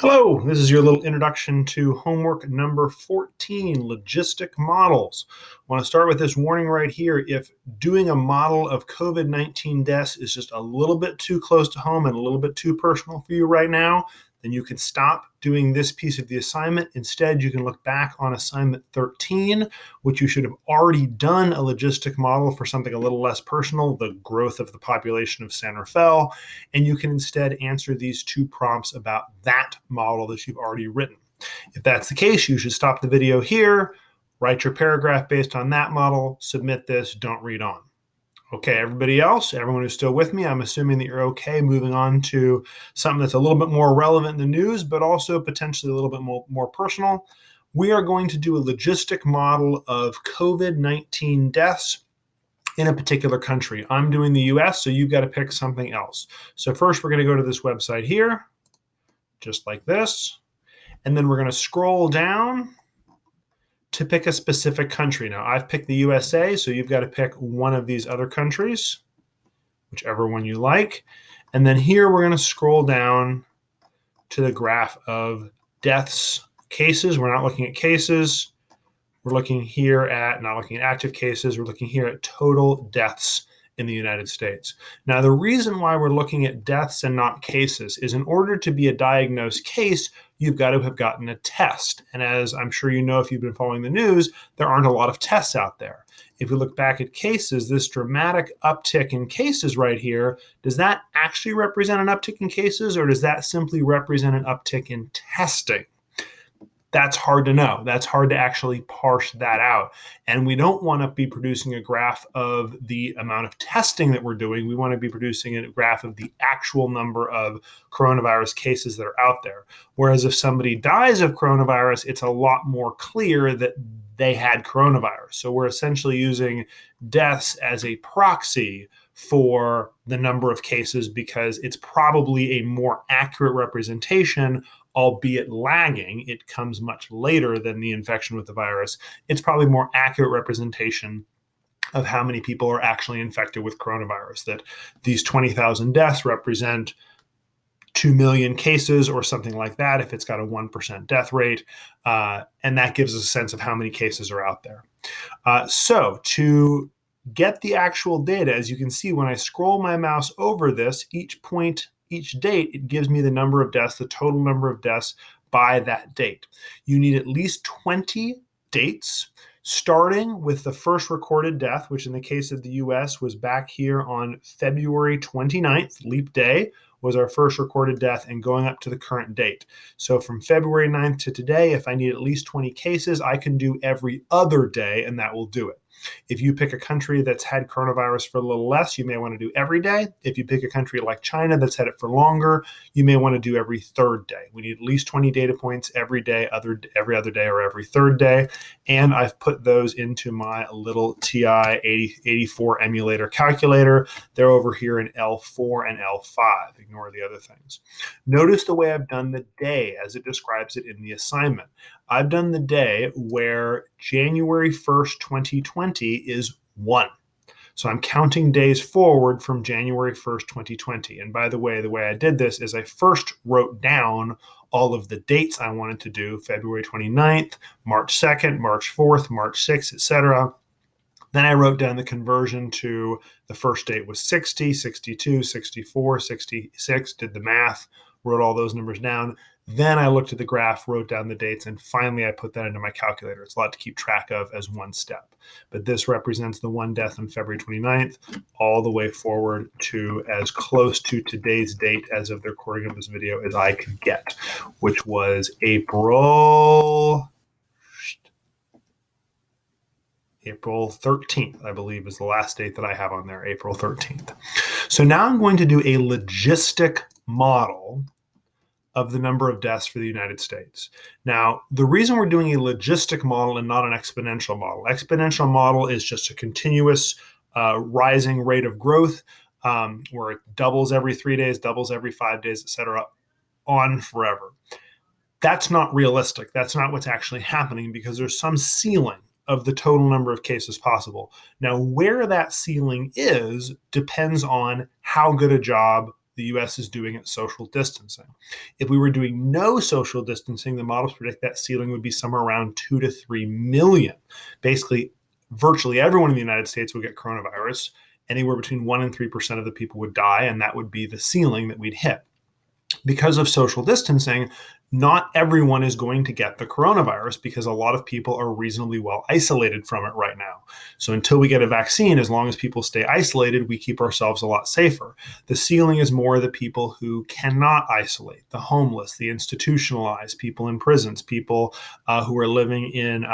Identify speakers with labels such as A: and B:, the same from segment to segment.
A: Hello, this is your little introduction to homework number 14, logistic models. I want to start with this warning right here. If doing a model of COVID-19 deaths is just a little bit too close to home and a little bit too personal for you right now, then you can stop doing this piece of the assignment. Instead, you can look back on assignment 13, which you should have already done a logistic model for something a little less personal, the growth of the population of San Rafael, and you can instead answer these two prompts about that model that you've already written. If that's the case, you should stop the video here, write your paragraph based on that model, submit this, don't read on. Okay, everybody else, everyone who's still with me, I'm assuming that you're okay moving on to something that's a little bit more relevant in the news, but also potentially a little bit more personal. We are going to do a logistic model of COVID-19 deaths in a particular country. I'm doing the US, so you've got to pick something else. So first, we're going to go to this website here, just like this, and then we're going to scroll down to pick a specific country. Now, I've picked the USA, so you've got to pick one of these other countries, whichever one you like. And then here we're going to scroll down to the graph of deaths, cases. We're not looking at cases. We're looking here at, not looking at active cases, we're looking here at total deaths in the United States. Now, the reason why we're looking at deaths and not cases is in order to be a diagnosed case, you've got to have gotten a test. And as I'm sure you know if you've been following the news, there aren't a lot of tests out there. If we look back at cases, this dramatic uptick in cases right here, does that actually represent an uptick in cases, or does that simply represent an uptick in testing? That's hard to know. That's hard to actually parse that out. And we don't want to be producing a graph of the amount of testing that we're doing. We want to be producing a graph of the actual number of coronavirus cases that are out there. Whereas if somebody dies of coronavirus, it's a lot more clear that they had coronavirus. So we're essentially using deaths as a proxy for the number of cases because it's probably a more accurate representation, albeit lagging. It comes much later than the infection with the virus. It's probably more accurate representation of how many people are actually infected with coronavirus, that these 20,000 deaths represent 2 million cases or something like that if it's got a 1% death rate. And that gives us a sense of how many cases are out there. So to get the actual data, as you can see, when I scroll my mouse over this, each point, each date, it gives me the number of deaths, the total number of deaths by that date. You need at least 20 dates, starting with the first recorded death, which in the case of the US was back here on February 29th, leap day, was our first recorded death, and going up to the current date. So from February 9th to today, if I need at least 20 cases, I can do every other day, and that will do it. If you pick a country that's had coronavirus for a little less, you may want to do every day. If you pick a country like China that's had it for longer, you may want to do every third day. We need at least 20 data points every day, every other day, or every third day. And I've put those into my little TI 8084 emulator calculator. They're over here in L4 and L5. Ignore the other things. Notice the way I've done the day as it describes it in the assignment. I've done the day where January 1st, 2020 is 1. So I'm counting days forward from January 1st, 2020. And by the way I did this is I first wrote down all of the dates I wanted to do, February 29th, March 2nd, March 4th, March 6th, etc. Then I wrote down the conversion to the first date was 60, 62, 64, 66, did the math, wrote all those numbers down. Then I looked at the graph, wrote down the dates, and finally I put that into my calculator. It's a lot to keep track of as one step. But this represents the one death on February 29th, all the way forward to as close to today's date as of the recording of this video as I could get, which was April 13th, I believe, is the last date that I have on there, April 13th. So now I'm going to do a logistic model of the number of deaths for the United States. Now, the reason we're doing a logistic model and not an exponential model, exponential model is just a continuous rising rate of growth where it doubles every 3 days, doubles every 5 days, et cetera, on forever. That's not realistic. That's not what's actually happening because there's some ceiling of the total number of cases possible. Now, where that ceiling is depends on how good a job the US is doing at social distancing. If we were doing no social distancing, the models predict that ceiling would be somewhere around 2 to 3 million. Basically, virtually everyone in the United States would get coronavirus. Anywhere between 1 and 3% of the people would die, and that would be the ceiling that we'd hit. Because of social distancing, not everyone is going to get the coronavirus because a lot of people are reasonably well isolated from it right now. So until we get a vaccine, as long as people stay isolated, we keep ourselves a lot safer. The ceiling is more the people who cannot isolate, the homeless, the institutionalized, people in prisons, people who are living in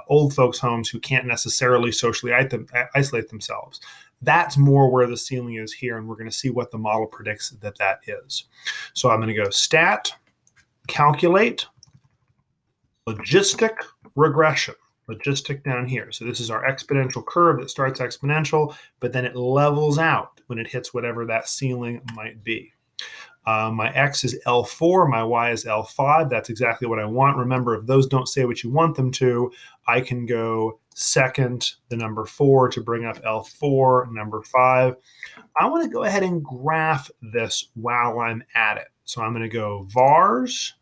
A: old folks' homes who can't necessarily socially isolate themselves. That's more where the ceiling is here, and we're going to see what the model predicts that is. So I'm going to go stat, calculate, logistic regression, logistic down here. So this is our exponential curve that starts exponential, but then it levels out when it hits whatever that ceiling might be. My X is L4, my Y is L5. That's exactly what I want. Remember, if those don't say what you want them to, I can go second, the number 4 to bring up L4, number 5. I want to go ahead and graph this while I'm at it. So I'm going to go vars,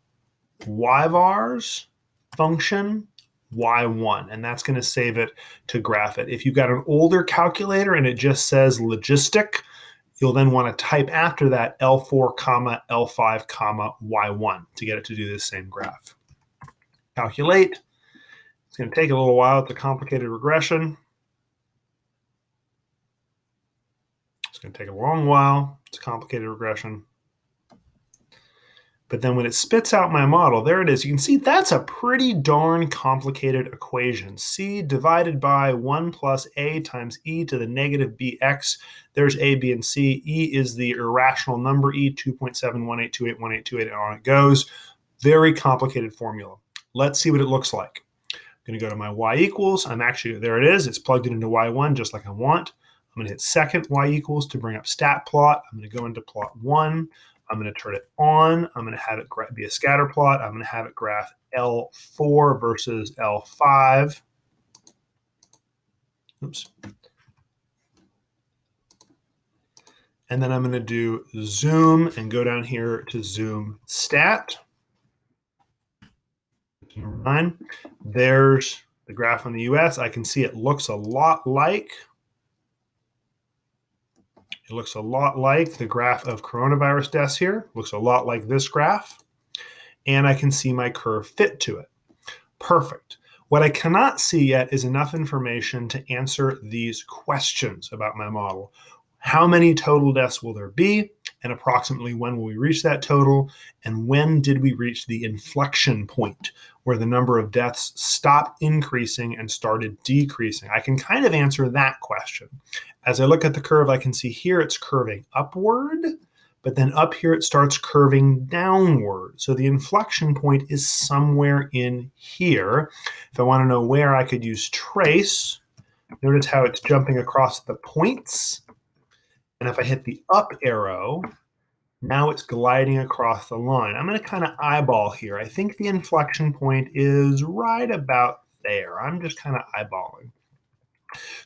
A: yvars, function, y1, and that's going to save it to graph it. If you've got an older calculator and it just says logistic, you'll then want to type after that L4, L5, Y1 to get it to do this same graph. Calculate. It's going to take a little while. It's a complicated regression. It's going to take a long while. It's a complicated regression. But then when it spits out my model, there it is. You can see that's a pretty darn complicated equation. C divided by 1 plus a times e to the negative bx. There's a, b, and c. E is the irrational number e, 2.718281828, and on it goes. Very complicated formula. Let's see what it looks like. I'm going to go to my y equals. There it is. It's plugged it into y1 just like I want. I'm going to hit second y equals to bring up stat plot. I'm going to go into plot 1. I'm going to turn it on. I'm going to have it be a scatter plot. I'm going to have it graph L4 versus L5. Oops. And then I'm going to do zoom and go down here to zoom stat. Number 9. There's the graph on the US. I can see it looks a lot like the graph of coronavirus deaths here. Looks a lot like this graph. And I can see my curve fit to it. Perfect. What I cannot see yet is enough information to answer these questions about my model. How many total deaths will there be? And approximately when will we reach that total? And when did we reach the inflection point where the number of deaths stopped increasing and started decreasing? I can kind of answer that question. As I look at the curve, I can see here it's curving upward, but then up here it starts curving downward. So the inflection point is somewhere in here. If I want to know where, I could use trace. Notice how it's jumping across the points. And if I hit the up arrow, now it's gliding across the line. I'm going to kind of eyeball here. I think the inflection point is right about there. I'm just kind of eyeballing.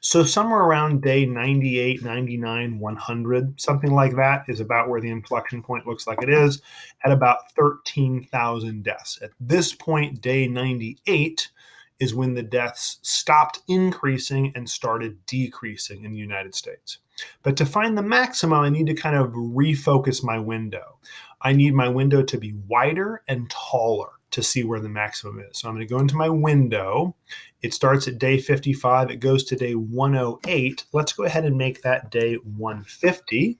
A: So somewhere around day 98, 99, 100, something like that is about where the inflection point looks like it is at about 13,000 deaths. At this point, day 98 is when the deaths stopped increasing and started decreasing in the United States. But to find the maximum, I need to kind of refocus my window. I need my window to be wider and taller to see where the maximum is. So I'm going to go into my window. It starts at day 55. It goes to day 108. Let's go ahead and make that day 150.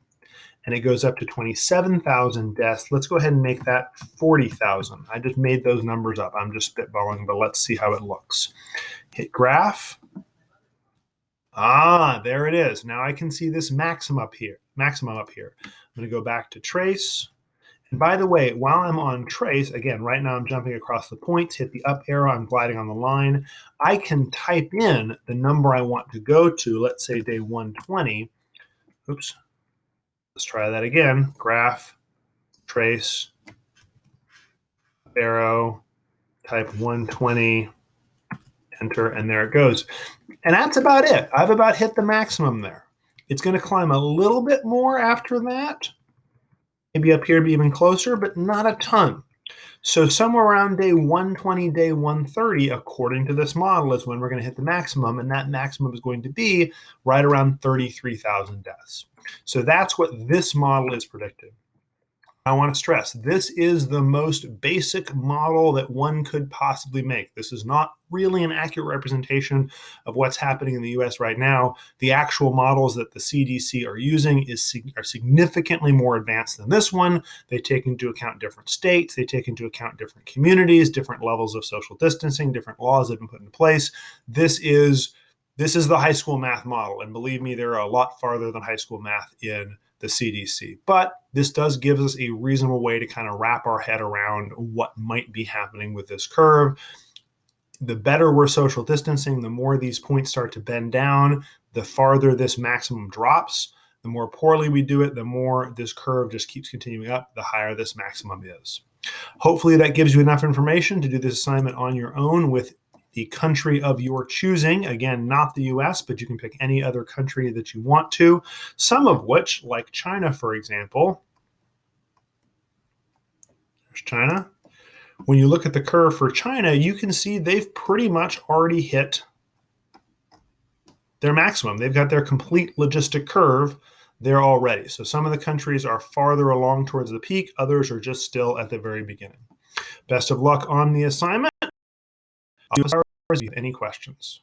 A: And it goes up to 27,000 deaths. Let's go ahead and make that 40,000. I just made those numbers up. I'm just spitballing, but let's see how it looks. Hit graph. There it is. Now I can see this maximum up here. I'm going to go back to trace. And by the way, while I'm on trace, again, right now I'm jumping across the points, hit the up arrow, I'm gliding on the line. I can type in the number I want to go to, let's say day 120. Oops. Let's try that again. Graph, trace, arrow, type 120, enter, and there it goes. And that's about it. I've about hit the maximum there. It's going to climb a little bit more after that. maybe up here be even closer, but not a ton. So somewhere around day 120, day 130, according to this model, is when we're going to hit the maximum, and that maximum is going to be right around 33,000 deaths. So that's what this model is predicting. I want to stress, this is the most basic model that one could possibly make. This is not really an accurate representation of what's happening in the US right now. The actual models that the CDC are using are significantly more advanced than this one. They take into account different states, they take into account different communities, different levels of social distancing, different laws that have been put into place. This is the high school math model, and believe me, they're a lot farther than high school math in the CDC. But this does give us a reasonable way to kind of wrap our head around what might be happening with this curve. The better we're social distancing, the more these points start to bend down, the farther this maximum drops. The more poorly we do it, the more this curve just keeps continuing up, the higher this maximum is. Hopefully that gives you enough information to do this assignment on your own with the country of your choosing. Again, not the US, but you can pick any other country that you want to, some of which, like China, for example. There's China. When you look at the curve for China, you can see they've pretty much already hit their maximum. They've got their complete logistic curve there already. So some of the countries are farther along towards the peak, others are just still at the very beginning. Best of luck on the assignment. If you have any questions.